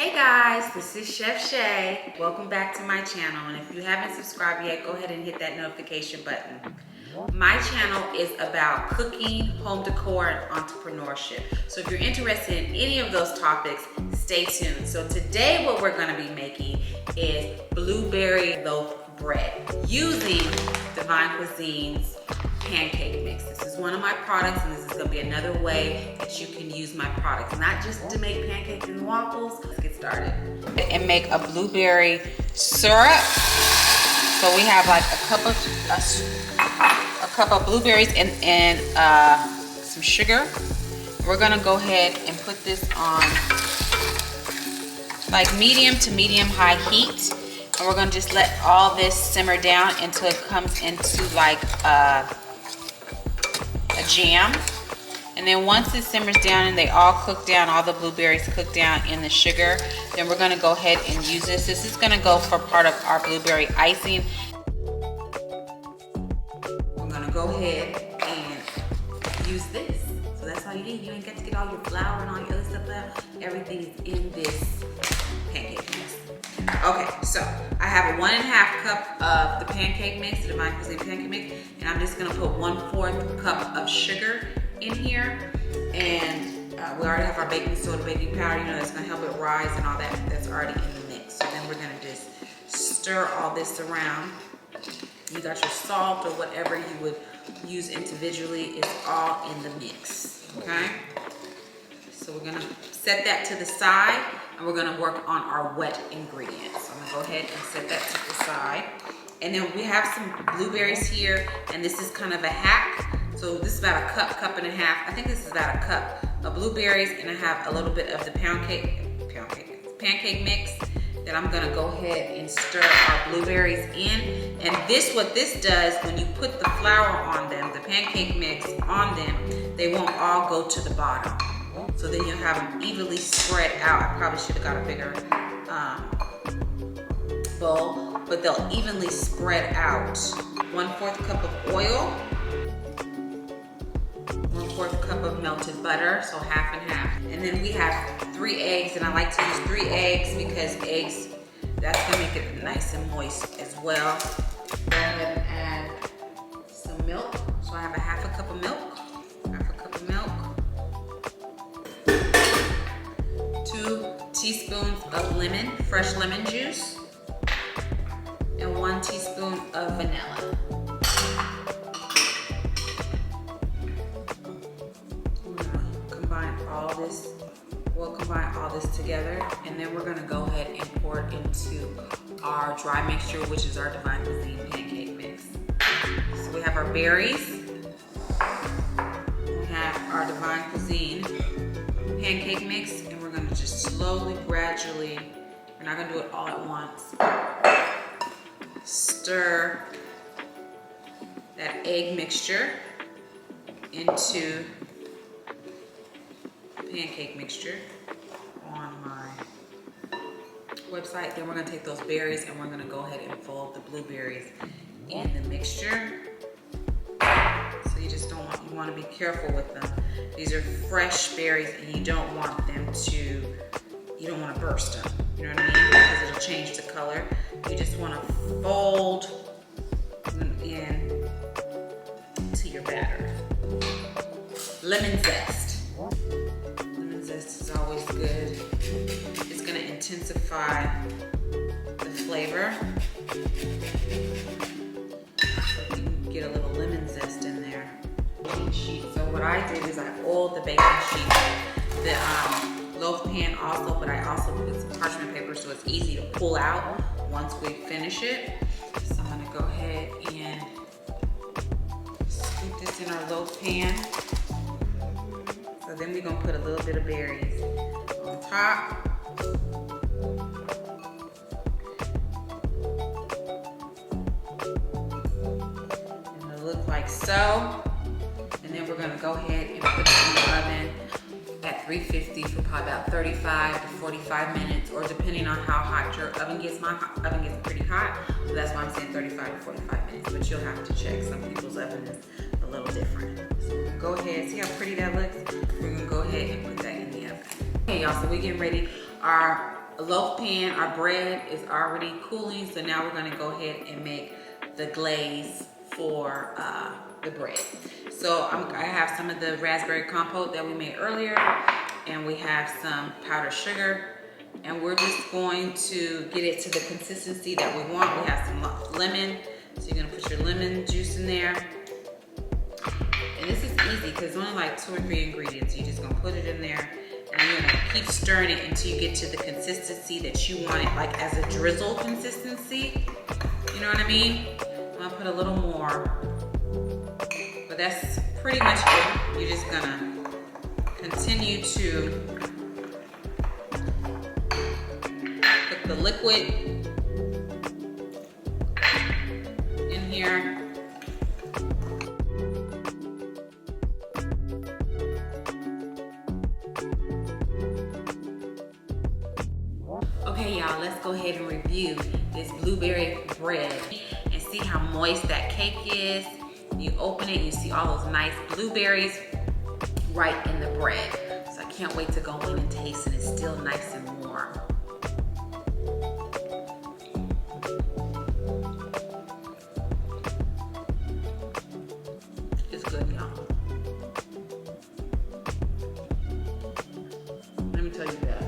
Hey guys, this is Chef Shay. Welcome back to my channel, and if you haven't subscribed yet, go ahead and hit that notification button. My channel is about cooking, home decor, and entrepreneurship. So if you're interested in any of those topics, stay tuned. So today what we're gonna be making is blueberry loaf bread using DivineKuizine's pancake mix. This is one of my products, and this is gonna be another way that you can use my products, not just to make pancakes and waffles. Let's get started. And make a blueberry syrup. So we have like a cup of blueberries and some sugar. We're gonna go ahead and put this on like medium to medium high heat. And we're gonna just let all this simmer down until it comes into like a jam. And then once it simmers down and they all cook down, all the blueberries cook down in the sugar, then we're gonna go ahead and use this. This is gonna go for part of our blueberry icing. We're gonna go ahead and use this. So that's all you need. You ain't got to get all your flour and all your other stuff out. Everything is in this pancake mix. Okay, so I have a 1.5 cup of the pancake mix, the DivineKuizine pancake mix, and I'm just gonna put 1/4 cup of sugar in here. And we already have our baking soda, baking powder, you know, that's gonna help it rise and all that. That's already in the mix. So then we're gonna just stir all this around. You got your salt or whatever you would use individually is all in the mix, okay? So we're gonna set that to the side, and we're gonna work on our wet ingredients. So I'm gonna go ahead and set that to the side. And then we have some blueberries here, and this is kind of a hack. So this is about a cup and a half. I think this is about a cup of blueberries, and I have a little bit of the pancake mix that I'm gonna go ahead and stir our blueberries in. And what this does, when you put the flour on them, the pancake mix on them, they won't all go to the bottom. So then you'll have them evenly spread out. I probably should have got a bigger bowl, but they'll evenly spread out. 1/4 cup of oil, 1/4 cup of melted butter, so half and half. And then we have 3 eggs, and I like to use 3 eggs because eggs, that's gonna make it nice and moist as well. Go ahead and add some milk. So I have a 1/2 cup of milk, 1/2 cup of milk. 2 teaspoons of fresh lemon juice, and 1 teaspoon of vanilla. We'll combine all this together, and then we're gonna go ahead and pour it into our dry mixture, which is our DivineKuizine pancake mix. So we have our berries, we have our DivineKuizine pancake mix, and we're gonna just slowly, gradually, we're not gonna do it all at once, stir that egg mixture into pancake mixture on my website. Then we're gonna take those berries and we're gonna go ahead and fold the blueberries in the mixture. So you wanna be careful with them. These are fresh berries, and you don't want to burst them. You know what I mean? Because it'll change the color. You just wanna fold them in to your batter. Lemon zest. This is always good. It's gonna intensify the flavor. So you can get a little lemon zest in there. Baking sheet. So what I did is I oiled the baking sheet, the loaf pan also, but I also put some parchment paper so it's easy to pull out once we finish it. So I'm gonna go ahead and scoop this in our loaf pan. So then we're gonna put a little bit of berries on top. And it'll look like so. And then we're gonna go ahead and put it in the oven at 350 for probably about 35 to 45 minutes, or depending on how hot your oven gets. My oven gets pretty hot, so that's why I'm saying 35 to 45 minutes, but you'll have to check. Some people's oven is a little different. So we're gonna go ahead, see how pretty that looks? We're gonna go ahead and put that in the oven. Okay y'all, so we're getting ready. Our loaf pan, our bread is already cooling, so now we're gonna go ahead and make the glaze for the bread. So I have some of the raspberry compote that we made earlier, and we have some powdered sugar, and we're just going to get it to the consistency that we want. We have some lemon, so you're gonna put your lemon juice in there. And this is easy because it's only like 2 or 3 ingredients. You're just gonna put it in there, and you're gonna keep stirring it until you get to the consistency that you want it, like as a drizzle consistency. You know what I mean? I'm gonna put a little more, but that's pretty much it. You're just gonna continue to put the liquid in here. Okay, y'all, let's go ahead and review this blueberry bread and see how moist that cake is. You open it and you see all those nice blueberries right in the bread. So I can't wait to go in and taste it. It's still nice and warm. It's good, y'all. Let me tell you that.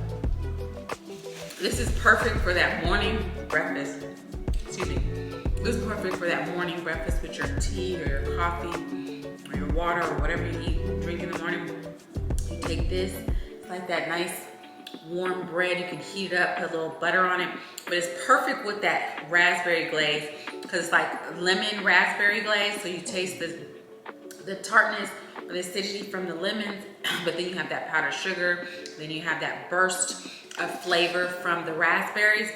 This is perfect for that morning breakfast. Excuse me. This is perfect for that morning breakfast with your tea or your coffee or your water or whatever you drink in the morning. You take this. It's like that nice warm bread. You can heat it up, put a little butter on it. But it's perfect with that raspberry glaze because it's like lemon raspberry glaze. So you taste the tartness or the acidity from the lemons, but then you have that powdered sugar. Then you have that burst of flavor from the raspberries.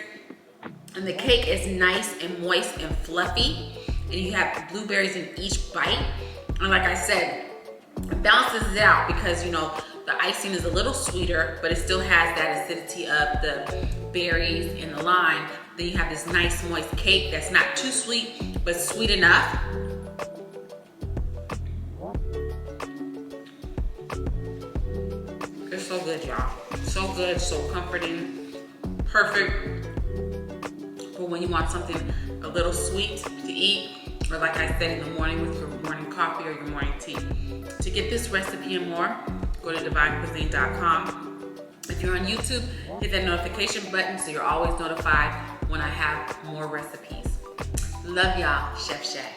And the cake is nice and moist and fluffy. And you have blueberries in each bite. And like I said, it balances it out because, you know, the icing is a little sweeter, but it still has that acidity of the berries and the lime. Then you have this nice moist cake that's not too sweet, but sweet enough. It's so good, y'all. So good, so comforting, perfect for when you want something a little sweet to eat, or like I said, in the morning with your morning coffee or your morning tea. To get this recipe and more, go to DivineKuizine.com. If you're on YouTube, hit that notification button so you're always notified when I have more recipes. Love y'all, Chef Shay.